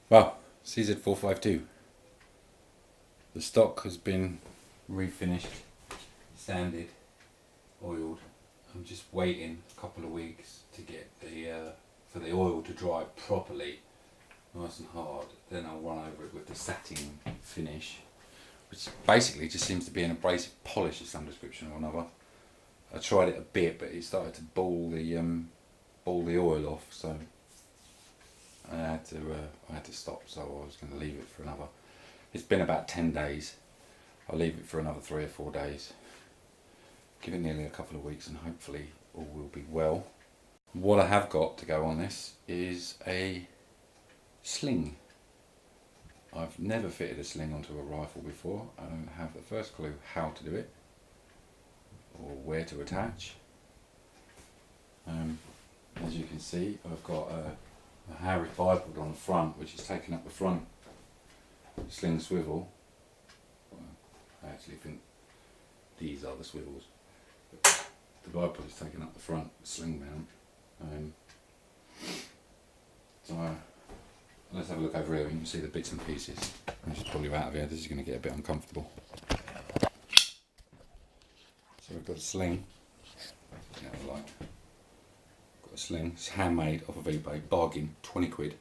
Well, CZ452. The stock has been refinished, sanded, oiled. I'm just waiting a couple of weeks to get for the oil to dry properly, nice and hard. Then I'll run over it with the satin finish, which basically just seems to be an abrasive polish of some description or another. I tried it a bit, but it started to ball the oil off, so I had to stop. So I was going to leave it for another. It's been about 10 days. I'll leave it for another 3 or 4 days. Give it nearly a couple of weeks, and hopefully all will be well. What I have got to go on this is a sling. I've never fitted a sling onto a rifle before. I don't have the first clue how to do it or where to attach. As you can see, I've got a Harry bipod on the front, which is taking up the front sling swivel. Well, I actually think these are the swivels. But the bipod is taking up the front sling mount. Let's have a look over here and you can see the bits and pieces. I'll just pull you out of here, this is going to get a bit uncomfortable. So we've got a sling. Got a sling, it's handmade off of eBay, bargain, 20 quid.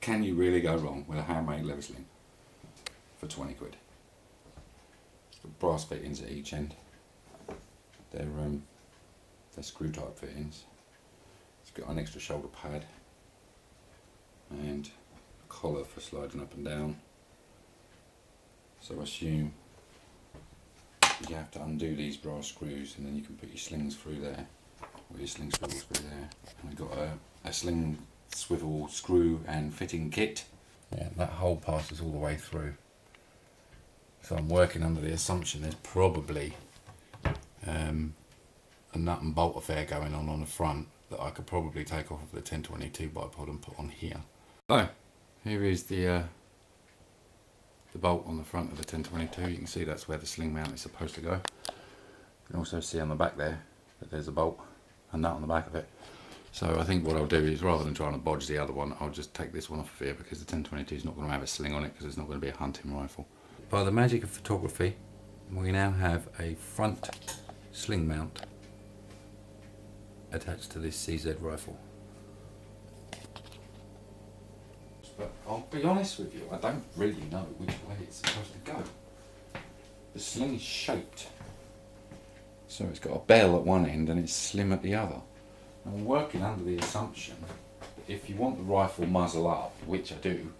Can you really go wrong with a handmade leather sling for 20 quid? It's got brass fittings at each end. They're screw type fittings. It's got an extra shoulder pad and a collar for sliding up and down. So I assume you have to undo these brass screws and then you can put your slings through there, or your sling swivels through there. And I've got a sling swivel screw and fitting kit. Yeah, that hole passes all the way through. So I'm working under the assumption there's probably a nut and bolt affair going on the front that I could probably take off of the 1022 bipod and put on here. So here is the bolt on the front of the 1022. You can see that's where the sling mount is supposed to go. You can also see on the back there that there's a bolt and nut on the back of it. So I think what I'll do is, rather than trying to bodge the other one, I'll just take this one off of here, because the 1022 is not going to have a sling on it, because it's not going to be a hunting rifle. By the magic of photography, we now have a front sling mount attached to this CZ rifle. But I'll be honest with you, I don't really know which way it's supposed to go. The sling is shaped so it's got a bell at one end and it's slim at the other. I'm working under the assumption that if you want the rifle muzzle up, which I do,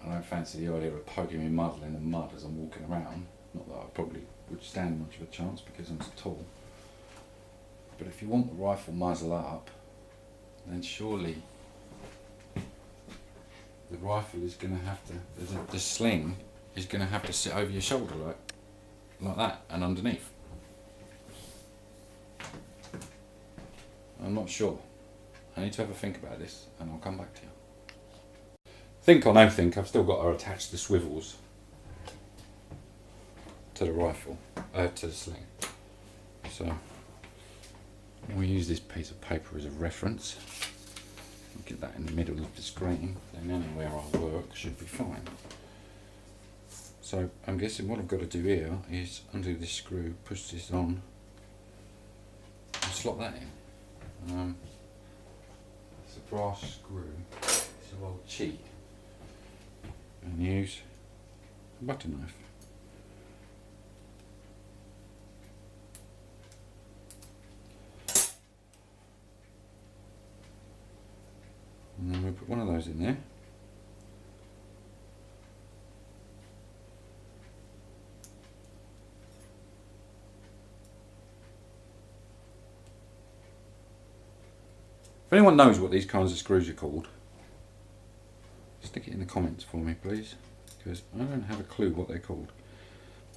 I don't fancy the idea of poking my muzzle in the mud as I'm walking around. Not that I probably would stand much of a chance because I'm so tall. But if you want the rifle muzzle up, then surely the rifle is going to have to, the sling is going to have to sit over your shoulder like that and underneath. I'm not sure. I need to have a think about this and I'll come back to you. Think or no think, I've still got to attach the swivels to the rifle, to the sling. So we'll use this piece of paper as a reference. I'll get that in the middle of the screen, then anywhere I work should be fine. So I'm guessing what I've got to do here is undo this screw, push this on, and slot that in. It's a brass screw, it's a old cheat, and use a butter knife. And then we'll put one of those in there. If anyone knows what these kinds of screws are called, stick it in the comments for me please, because I don't have a clue what they're called.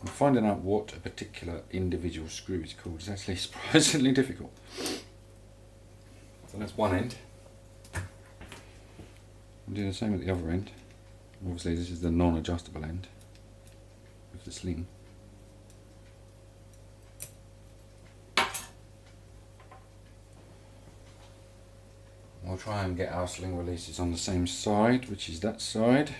And finding out what a particular individual screw is called is actually surprisingly difficult. So that's one end. I'll do the same at the other end. Obviously this is the non-adjustable end with the sling. I'll we'll try and get our sling releases on the same side, which is that side.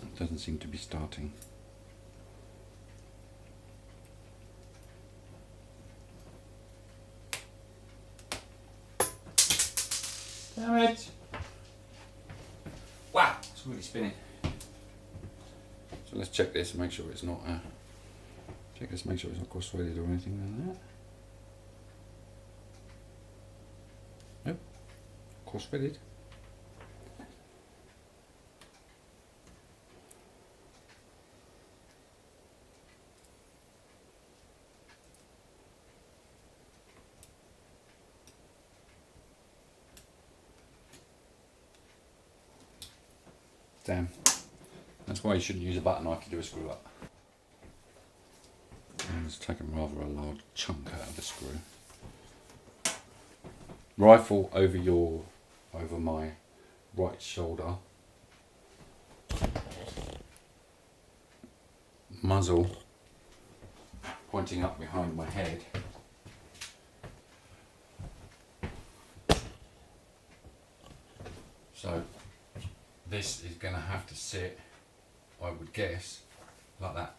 It doesn't seem to be starting. Damn it! Wow, it's really spinning. So let's check this and make sure it's not. Make sure it's not cross-threaded or anything like that. Nope, cross-threaded. Damn. That's why you shouldn't use a butter knife to do a screw up. And it's taken rather a large chunk out of the screw. Rifle over my right shoulder. Muzzle pointing up behind my head. So this is going to have to sit, I would guess, like that,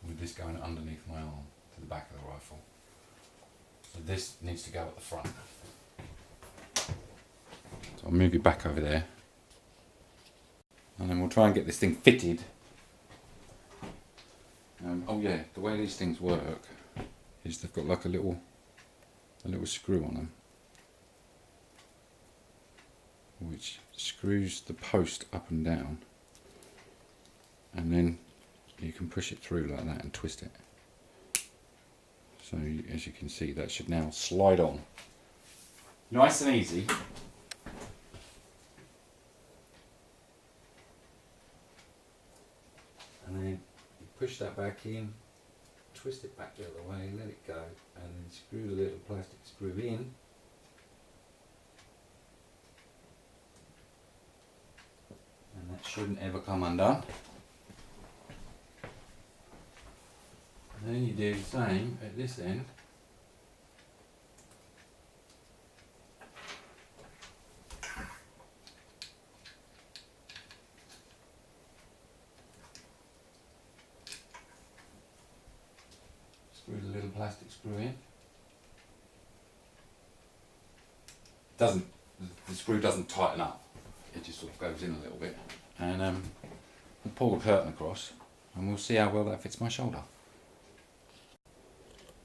with this going underneath my arm to the back of the rifle. So this needs to go at the front. So I'll move you back over there, and then we'll try and get this thing fitted. Oh yeah, the way these things work is they've got like a little screw on them, which screws the post up and down, and then you can push it through like that and twist it. So as you can see, that should now slide on. Nice and easy. And then you push that back in, twist it back the other way, let it go, and then screw the little plastic screw in. And that shouldn't ever come undone. And then you do the same at this end. Screw the little plastic screw in. The screw doesn't tighten up. It just sort of goes in a little bit, and we'll pull the curtain across and we'll see how well that fits my shoulder.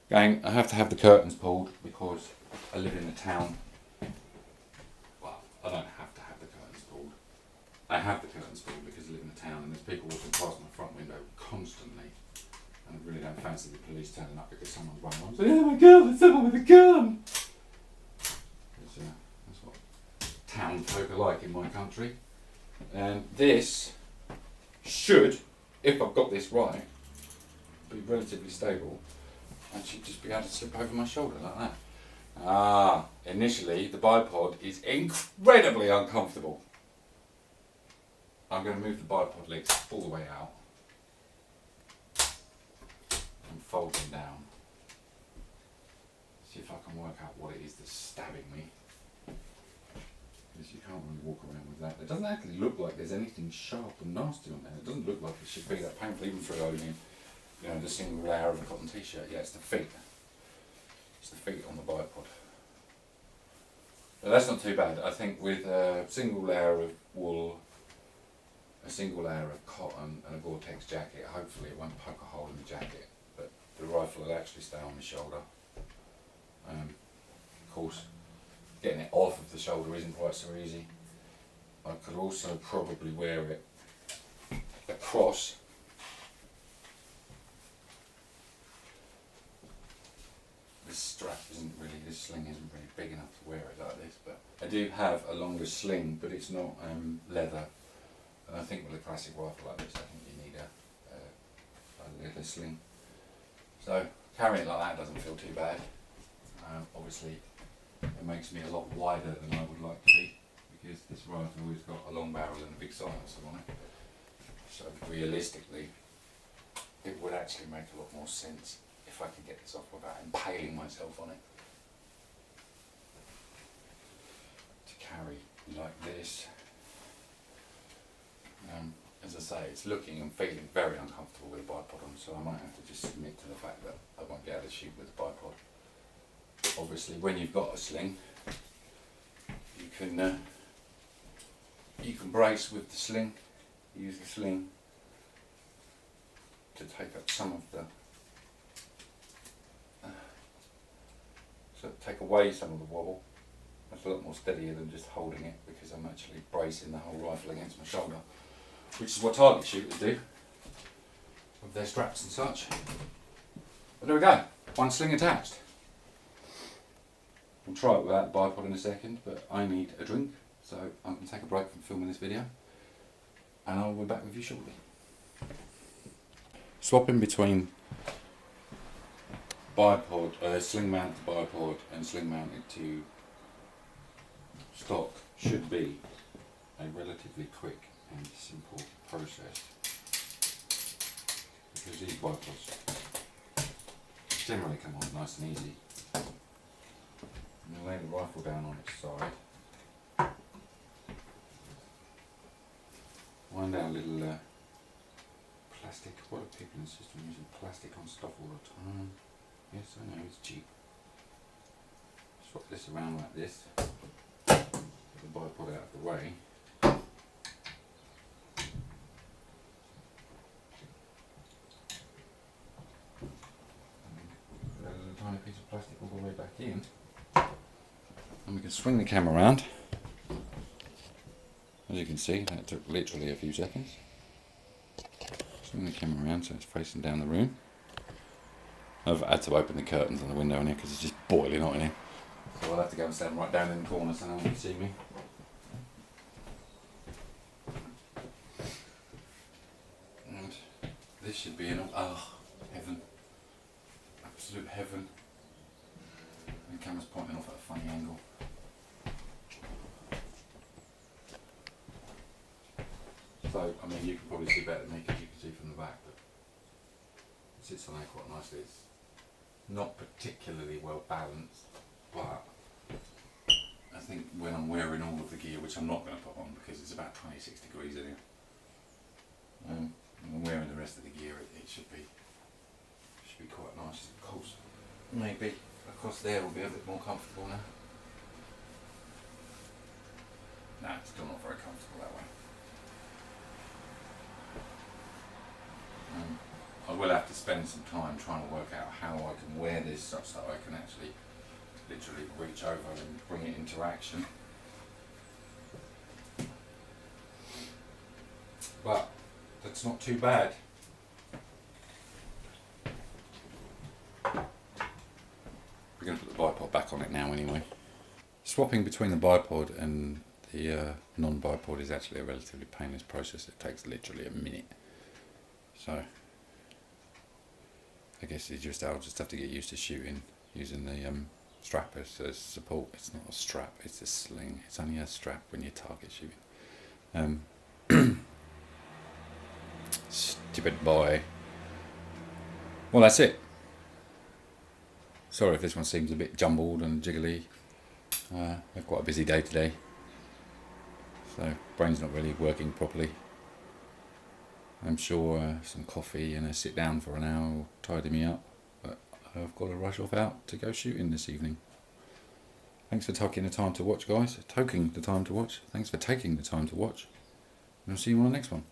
Gang, I have to have the curtains pulled because I live in a town. Well, I don't have to have the curtains pulled. I have the curtains pulled because I live in a town and there's people walking past my front window constantly, and I really don't fancy the police turning up because someone's running around saying, "Oh my God, there's someone with a gun!" That's what town folk are like in my country. And this should, if I've got this right, be relatively stable. I should just be able to slip over my shoulder like that. Initially the bipod is incredibly uncomfortable. I'm going to move the bipod legs all the way out and fold them down. See if I can work out what it is that's stabbing me. Because you can't really walk around with that. It doesn't actually look like there's anything sharp and nasty on there. It doesn't look like it should be that painful, even through only, the single layer of a cotton t-shirt. Yeah, it's the feet. It's the feet on the bipod. But that's not too bad. I think with a single layer of wool, a single layer of cotton and a Gore-Tex jacket, hopefully it won't poke a hole in the jacket. But the rifle will actually stay on the shoulder. Of course, getting it off of the shoulder isn't quite so easy. I could also probably wear it across. This sling isn't really big enough to wear it like this, but I do have a longer sling, but it's not leather. And I think with a classic rifle like this, I think you need a leather sling. So Carrying it like that doesn't feel too bad. Obviously it makes me a lot wider than I would like to be, because this rifle has got a long barrel and a big silencer on it. So realistically, it would actually make a lot more sense if I could get this off without impaling myself on it. To carry like this. As I say, it's looking and feeling very uncomfortable with a bipod on, so I might have to just submit to the fact that I won't be able to shoot with a bipod. Obviously, when you've got a sling, you can brace with the sling. Use the sling to take up some of the, take away some of the wobble. That's a lot more steadier than just holding it, because I'm actually bracing the whole rifle against my shoulder, which is what target shooters do with their straps and such. But there we go, one sling attached. We'll try it without the bipod in a second, but I need a drink, so I'm going to take a break from filming this video, and I'll be back with you shortly. Swapping between bipod, sling mounted bipod and sling mounted to stock should be a relatively quick and simple process, because these bipods generally come on nice and easy. And lay the rifle down on its side, wind out a little plastic. What are people insist on using plastic on stuff all the time? Yes, I know, it's cheap. Swap this around like this, get the bipod out of the way. Put a little tiny piece of plastic all the way back in. And we can swing the camera around. As you can see, that took literally a few seconds. Swing the camera around so it's facing down the room. I've had to open the curtains on the window in here because it's just boiling hot in here. So I'll have to go and stand right down in the corner so no one can see me. And this should be heaven. Absolute heaven. The camera's pointing off at a funny angle. So, I mean, you can probably see better than me because you can see from the back, but it sits on there quite nicely. It's not particularly well balanced, but I think when I'm wearing all of the gear, which I'm not going to put on because it's about 26 degrees in here, when I'm wearing the rest of the gear, it should be quite nice. Of course, maybe across there will be a bit more comfortable now. Nah, it's still not very comfortable that way. I will have to spend some time trying to work out how I can wear this such that I can actually literally reach over and bring it into action. But that's not too bad. We're going to put the bipod back on it now anyway. Swapping between the bipod and the non-bipod is actually a relatively painless process. It takes literally a minute. So I guess I'll just have to get used to shooting using the strap as support. It's not a strap, it's a sling. It's only a strap when you're target shooting. Stupid boy. Well, that's it. Sorry if this one seems a bit jumbled and jiggly. I've quite a busy day today, so brain's not really working properly. I'm sure some coffee and a sit down for an hour will tidy me up, but I've got to rush off out to go shooting this evening. Thanks for taking the time to watch, guys. Thanks for taking the time to watch, and I'll see you on the next one.